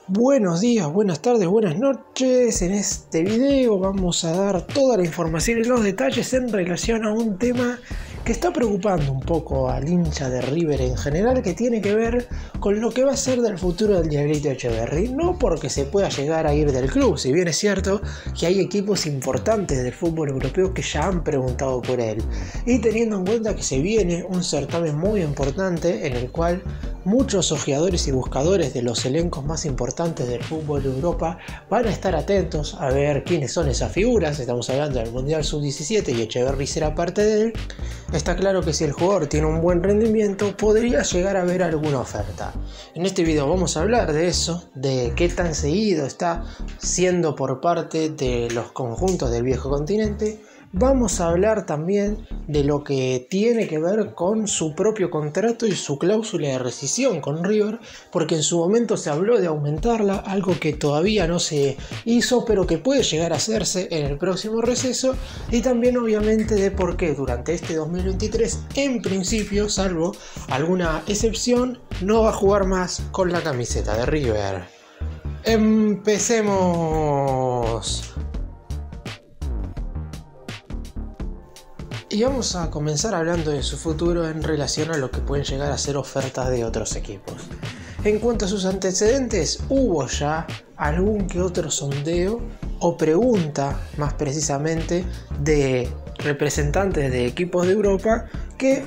Buenos días, buenas tardes, buenas noches. En este video vamos a dar toda la información y los detalles en relación a un tema que está preocupando un poco al hincha de River en general, que tiene que ver con lo que va a ser del futuro del Diablito Echeverri. No porque se pueda llegar a ir del club, si bien es cierto que hay equipos importantes del fútbol europeo que ya han preguntado por él, y teniendo en cuenta que se viene un certamen muy importante en el cual muchos ojeadores y buscadores de los elencos más importantes del fútbol de Europa van a estar atentos a ver quiénes son esas figuras. Estamos hablando del Mundial Sub-17 y Echeverri será parte de él. Está claro que si el jugador tiene un buen rendimiento, podría llegar a haber alguna oferta. En este video vamos a hablar de eso, de qué tan seguido está siendo por parte de los conjuntos del viejo continente. Vamos a hablar también de lo que tiene que ver con su propio contrato y su cláusula de rescisión con River, porque en su momento se habló de aumentarla, algo que todavía no se hizo, pero que puede llegar a hacerse en el próximo receso, y también obviamente de por qué durante este 2023, en principio, salvo alguna excepción, no va a jugar más con la camiseta de River. Empecemos. Y vamos a comenzar hablando de su futuro en relación a lo que pueden llegar a ser ofertas de otros equipos. En cuanto a sus antecedentes, hubo ya algún que otro sondeo o pregunta, más precisamente, de representantes de equipos de Europa que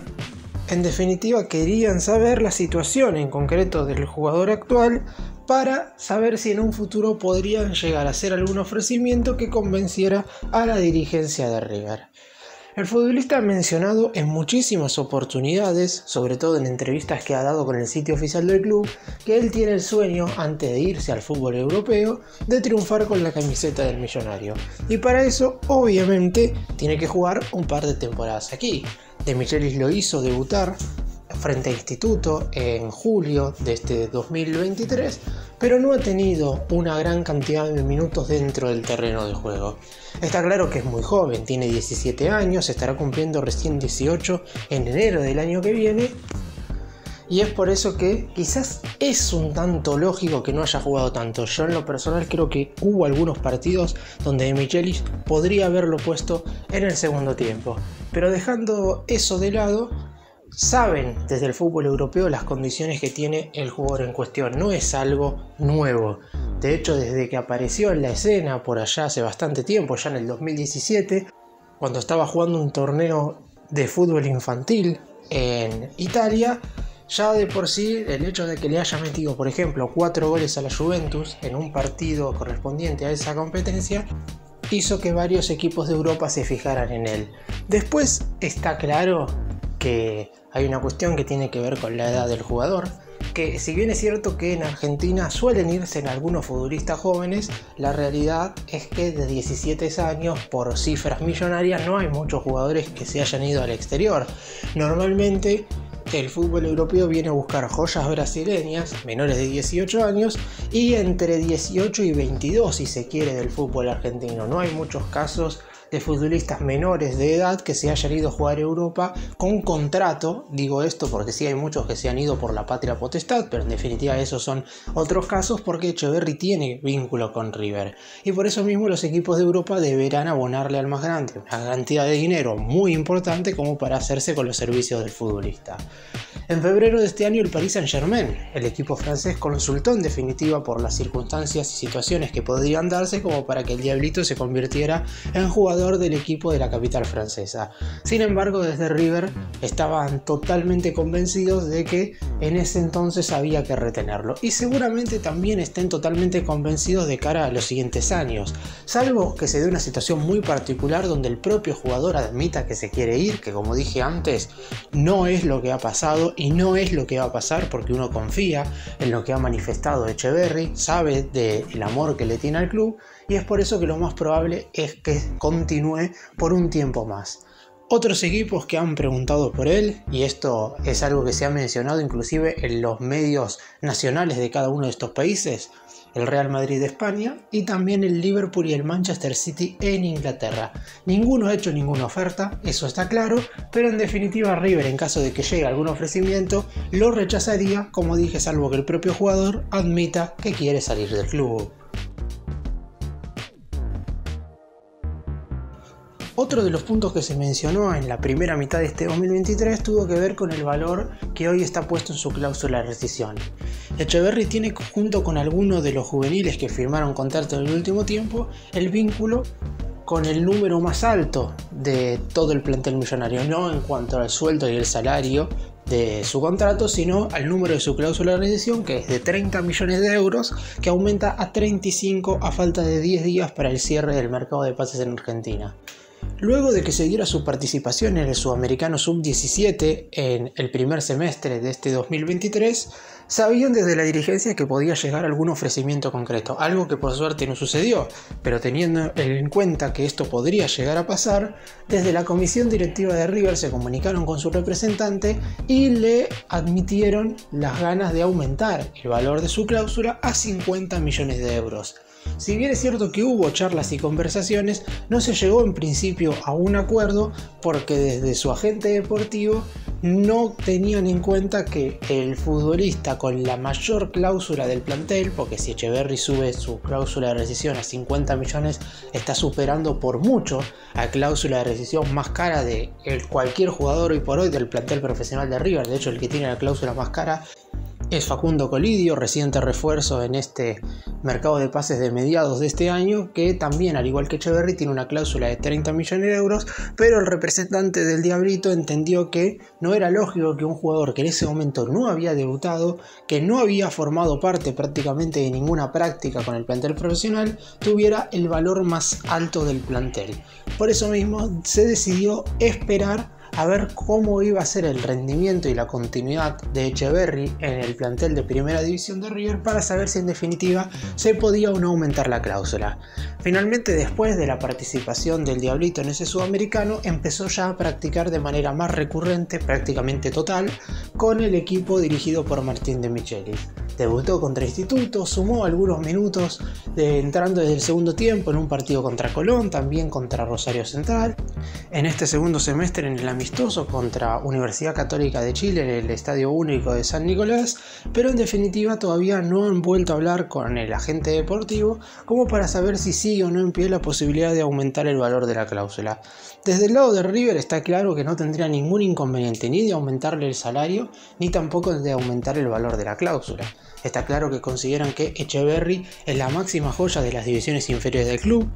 en definitiva querían saber la situación en concreto del jugador actual para saber si en un futuro podrían llegar a hacer algún ofrecimiento que convenciera a la dirigencia de River. El futbolista ha mencionado en muchísimas oportunidades, sobre todo en entrevistas que ha dado con el sitio oficial del club, que él tiene el sueño, antes de irse al fútbol europeo, de triunfar con la camiseta del Millonario. Y para eso, obviamente, tiene que jugar un par de temporadas aquí. De Michelis lo hizo debutar frente a Instituto en julio de este 2023, pero no ha tenido una gran cantidad de minutos dentro del terreno de juego. Está claro que es muy joven, tiene 17 años, estará cumpliendo recién 18 en enero del año que viene, y es por eso que quizás es un tanto lógico que no haya jugado tanto. Yo en lo personal creo que hubo algunos partidos donde De Michelis podría haberlo puesto en el segundo tiempo, pero dejando eso de lado, saben desde el fútbol europeo las condiciones que tiene el jugador en cuestión. No es algo nuevo. De hecho, desde que apareció en la escena por allá hace bastante tiempo, ya en el 2017, cuando estaba jugando un torneo de fútbol infantil en Italia, ya de por sí el hecho de que le haya metido, por ejemplo, 4 goles a la Juventus en un partido correspondiente a esa competencia, hizo que varios equipos de Europa se fijaran en él. Después está claro que hay una cuestión que tiene que ver con la edad del jugador, que si bien es cierto que en Argentina suelen irse en algunos futbolistas jóvenes, la realidad es que de 17 años, por cifras millonarias, no hay muchos jugadores que se hayan ido al exterior. Normalmente el fútbol europeo viene a buscar joyas brasileñas menores de 18 años y entre 18 y 22 si se quiere del fútbol argentino. No hay muchos casos de futbolistas menores de edad que se hayan ido a jugar a Europa con contrato. Digo esto porque sí hay muchos que se han ido por la patria potestad, pero en definitiva esos son otros casos porque Echeverri tiene vínculo con River. Y por eso mismo los equipos de Europa deberán abonarle al más grande una cantidad de dinero muy importante como para hacerse con los servicios del futbolista. En febrero de este año el Paris Saint-Germain, el equipo francés, consultó en definitiva por las circunstancias y situaciones que podrían darse como para que el Diablito se convirtiera en jugador del equipo de la capital francesa. Sin embargo, desde River estaban totalmente convencidos de que en ese entonces había que retenerlo, y seguramente también estén totalmente convencidos de cara a los siguientes años, salvo que se dé una situación muy particular donde el propio jugador admita que se quiere ir, que como dije antes, no es lo que ha pasado y no es lo que va a pasar, porque uno confía en lo que ha manifestado Echeverri, sabe del amor que le tiene al club, y es por eso que lo más probable es que continúe por un tiempo más. Otros equipos que han preguntado por él, y esto es algo que se ha mencionado inclusive en los medios nacionales de cada uno de estos países, el Real Madrid de España y también el Liverpool y el Manchester City en Inglaterra. Ninguno ha hecho ninguna oferta, eso está claro, pero en definitiva River, en caso de que llegue algún ofrecimiento, lo rechazaría, como dije, salvo que el propio jugador admita que quiere salir del club. Otro de los puntos que se mencionó en la primera mitad de este 2023 tuvo que ver con el valor que hoy está puesto en su cláusula de rescisión. Etcheverry tiene, junto con algunos de los juveniles que firmaron contrato en el último tiempo, el vínculo con el número más alto de todo el plantel millonario, no en cuanto al sueldo y el salario de su contrato, sino al número de su cláusula de rescisión, que es de 30 millones de euros, que aumenta a 35 a falta de 10 días para el cierre del mercado de pases en Argentina. Luego de que se diera su participación en el Sudamericano Sub-17 en el primer semestre de este 2023, sabían desde la dirigencia que podía llegar algún ofrecimiento concreto, algo que por suerte no sucedió, pero teniendo en cuenta que esto podría llegar a pasar, desde la comisión directiva de River se comunicaron con su representante y le admitieron las ganas de aumentar el valor de su cláusula a 50 millones de euros. Si bien es cierto que hubo charlas y conversaciones, no se llegó en principio a un acuerdo porque desde su agente deportivo no tenían en cuenta que el futbolista con la mayor cláusula del plantel, porque si Etcheverry sube su cláusula de rescisión a 50 millones, está superando por mucho a la cláusula de rescisión más cara de cualquier jugador hoy por hoy del plantel profesional de River. De hecho, el que tiene la cláusula más cara es Facundo Colidio, reciente refuerzo en este mercado de pases de mediados de este año, que también, al igual que Etcheverry, tiene una cláusula de 30 millones de euros, pero el representante del Diablito entendió que no era lógico que un jugador que en ese momento no había debutado, que no había formado parte prácticamente de ninguna práctica con el plantel profesional, tuviera el valor más alto del plantel. Por eso mismo se decidió esperar a ver cómo iba a ser el rendimiento y la continuidad de Etcheverry en el plantel de primera división de River para saber si en definitiva se podía o no aumentar la cláusula. Finalmente, después de la participación del Diablito en ese sudamericano, empezó ya a practicar de manera más recurrente, prácticamente total, con el equipo dirigido por Martín de Michelis. Debutó contra Instituto, sumó algunos minutos entrando desde el segundo tiempo en un partido contra Colón, también contra Rosario Central. En este segundo semestre en el amistoso contra Universidad Católica de Chile en el Estadio Único de San Nicolás, pero en definitiva todavía no han vuelto a hablar con el agente deportivo como para saber si sigue o no en pie la posibilidad de aumentar el valor de la cláusula. Desde el lado de River está claro que no tendría ningún inconveniente ni de aumentarle el salario ni tampoco de aumentar el valor de la cláusula. Está claro que consideran que Etcheverry es la máxima joya de las divisiones inferiores del club.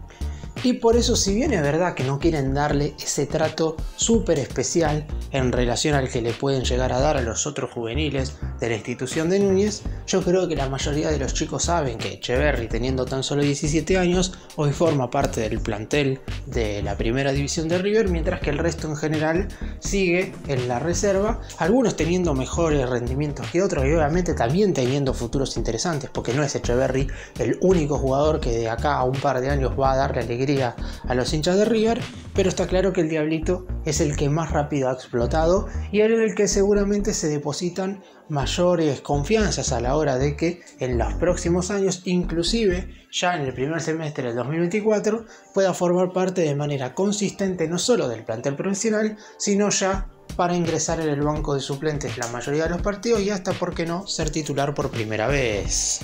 Y por eso, si bien es verdad que no quieren darle ese trato súper especial en relación al que le pueden llegar a dar a los otros juveniles de la institución de Núñez, yo creo que la mayoría de los chicos saben que Etcheverry, teniendo tan solo 17 años, hoy forma parte del plantel de la primera división de River, mientras que el resto en general sigue en la reserva, algunos teniendo mejores rendimientos que otros y obviamente también teniendo futuros interesantes, porque no es Etcheverry el único jugador que de acá a un par de años va a darle alegría a los hinchas de River, pero está claro que el Diablito es el que más rápido ha explotado y en el que seguramente se depositan mayores confianzas a la hora de que en los próximos años, inclusive ya en el primer semestre del 2024, pueda formar parte de manera consistente no solo del plantel profesional, sino ya para ingresar en el banco de suplentes la mayoría de los partidos y hasta, por qué no, ser titular por primera vez.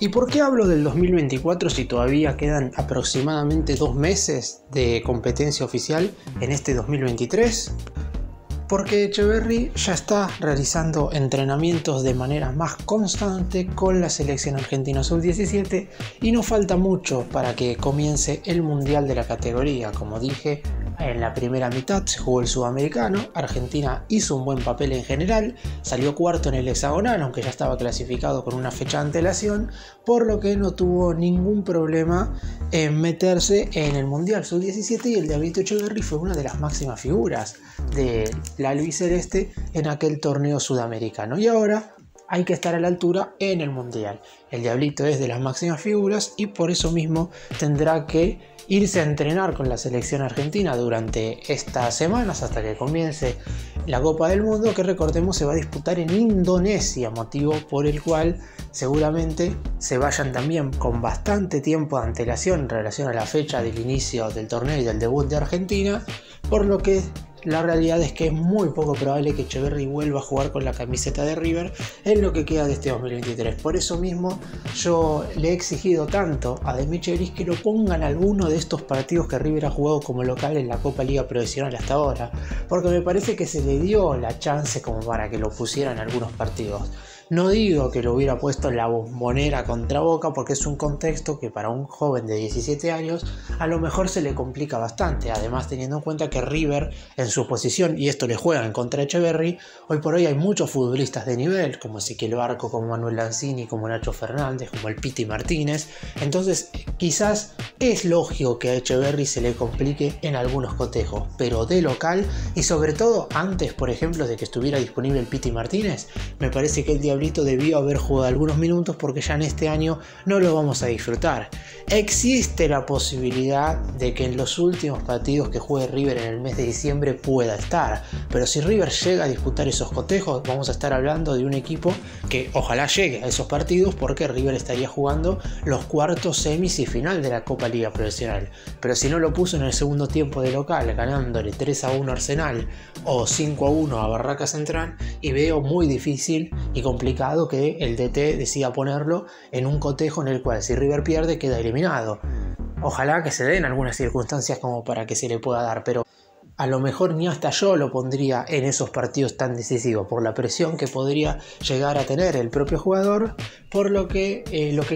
¿Y por qué hablo del 2024 si todavía quedan aproximadamente 2 meses de competencia oficial en este 2023? Porque Etcheverry ya está realizando entrenamientos de manera más constante con la selección argentina sub-17 y no falta mucho para que comience el mundial de la categoría. Como dije, en la primera mitad se jugó el sudamericano, Argentina hizo un buen papel en general, salió cuarto en el hexagonal, aunque ya estaba clasificado con una fecha de antelación, por lo que no tuvo ningún problema en meterse en el mundial sub-17 y el Diablito Etcheverry fue una de las máximas figuras de la albiceleste en aquel torneo sudamericano. Y ahora hay que estar a la altura en el Mundial. El Diablito es de las máximas figuras y por eso mismo tendrá que irse a entrenar con la selección argentina durante estas semanas hasta que comience la Copa del Mundo, que recordemos se va a disputar en Indonesia, motivo por el cual seguramente se vayan también con bastante tiempo de antelación en relación a la fecha del inicio del torneo y del debut de Argentina, por lo que la realidad es que es muy poco probable que Etcheverry vuelva a jugar con la camiseta de River en lo que queda de este 2023. Por eso mismo yo le he exigido tanto a De Michelis que lo pongan alguno de estos partidos que River ha jugado como local en la Copa Liga Profesional hasta ahora, porque me parece que se le dio la chance como para que lo pusieran en algunos partidos. No digo que lo hubiera puesto en la Bombonera contra Boca, porque es un contexto que para un joven de 17 años a lo mejor se le complica bastante, además teniendo en cuenta que River en su posición, y esto le juega en contra de Etcheverry, hoy por hoy hay muchos futbolistas de nivel, como Ezequiel Barco, como Manuel Lanzini, como Nacho Fernández, como el Piti Martínez. Entonces quizás es lógico que a Etcheverry se le complique en algunos cotejos, pero de local, y sobre todo antes, por ejemplo, de que estuviera disponible el Piti Martínez, me parece que el Diablito debió haber jugado algunos minutos, porque ya en este año no lo vamos a disfrutar. Existe la posibilidad de que en los últimos partidos que juegue River en el mes de diciembre pueda estar, pero si River llega a disputar esos cotejos, vamos a estar hablando de un equipo que ojalá llegue a esos partidos, porque River estaría jugando los cuartos, semis y final de la Copa Liga Profesional. Pero si no lo puso en el segundo tiempo de local, ganándole 3-1 a Arsenal o 5-1 a Barraca Central, y veo muy difícil y complicado que el DT decida ponerlo en un cotejo en el cual si River pierde queda eliminado. Ojalá que se den algunas circunstancias como para que se le pueda dar, pero a lo mejor ni hasta yo lo pondría en esos partidos tan decisivos por la presión que podría llegar a tener el propio jugador, por lo que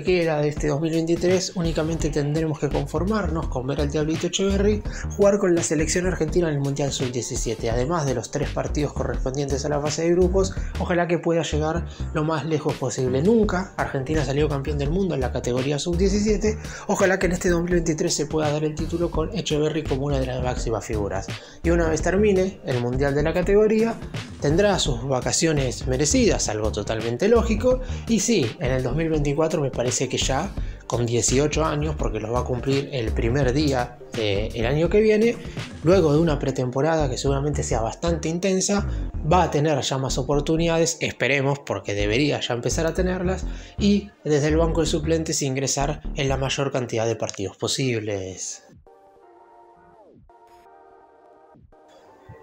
queda de este 2023 únicamente tendremos que conformarnos con ver al Diablito Etcheverry jugar con la selección argentina en el Mundial Sub-17, además de los 3 partidos correspondientes a la fase de grupos. Ojalá que pueda llegar lo más lejos posible. Nunca Argentina salió campeón del mundo en la categoría Sub-17, ojalá que en este 2023 se pueda dar el título con Etcheverry como una de las máximas figuras. Y una vez termine el Mundial de la categoría, tendrá sus vacaciones merecidas, algo totalmente lógico, y sí, en el 2024 me parece que ya con 18 años, porque los va a cumplir el primer día del año que viene, luego de una pretemporada que seguramente sea bastante intensa, va a tener ya más oportunidades, esperemos, porque debería ya empezar a tenerlas, y desde el banco de suplentes ingresar en la mayor cantidad de partidos posibles.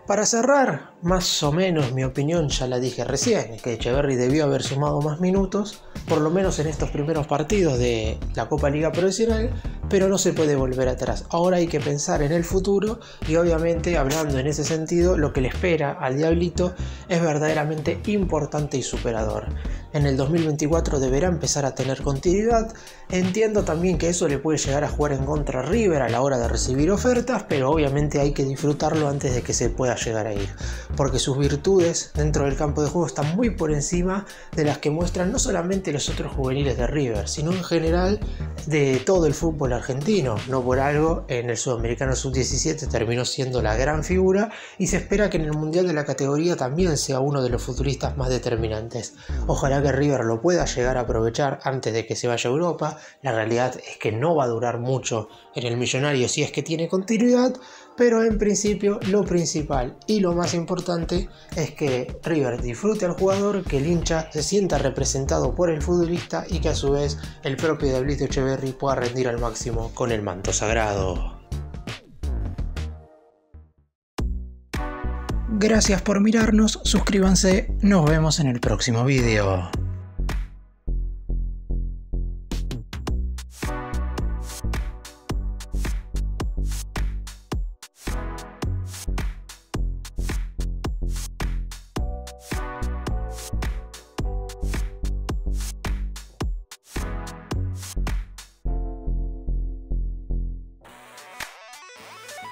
Para cerrar, más o menos mi opinión ya la dije recién, que Etcheverry debió haber sumado más minutos, por lo menos en estos primeros partidos de la Copa Liga Profesional, pero no se puede volver atrás. Ahora hay que pensar en el futuro y obviamente, hablando en ese sentido, lo que le espera al Diablito es verdaderamente importante y superador. En el 2024 deberá empezar a tener continuidad. Entiendo también que eso le puede llegar a jugar en contra a River a la hora de recibir ofertas, pero obviamente hay que disfrutarlo antes de que se pueda llegar a ir, porque sus virtudes dentro del campo de juego están muy por encima de las que muestran no solamente los otros juveniles de River, sino en general de todo el fútbol argentino. No por algo en el Sudamericano Sub-17 terminó siendo la gran figura y se espera que en el Mundial de la categoría también sea uno de los futuristas más determinantes. Ojalá que River lo pueda llegar a aprovechar antes de que se vaya a Europa. La realidad es que no va a durar mucho en el millonario si es que tiene continuidad, pero en principio lo principal y lo más importante es que River disfrute al jugador, que el hincha se sienta representado por el futbolista y que a su vez el propio Diablito Etcheverry pueda rendir al máximo con el manto sagrado. Gracias por mirarnos, suscríbanse, nos vemos en el próximo video.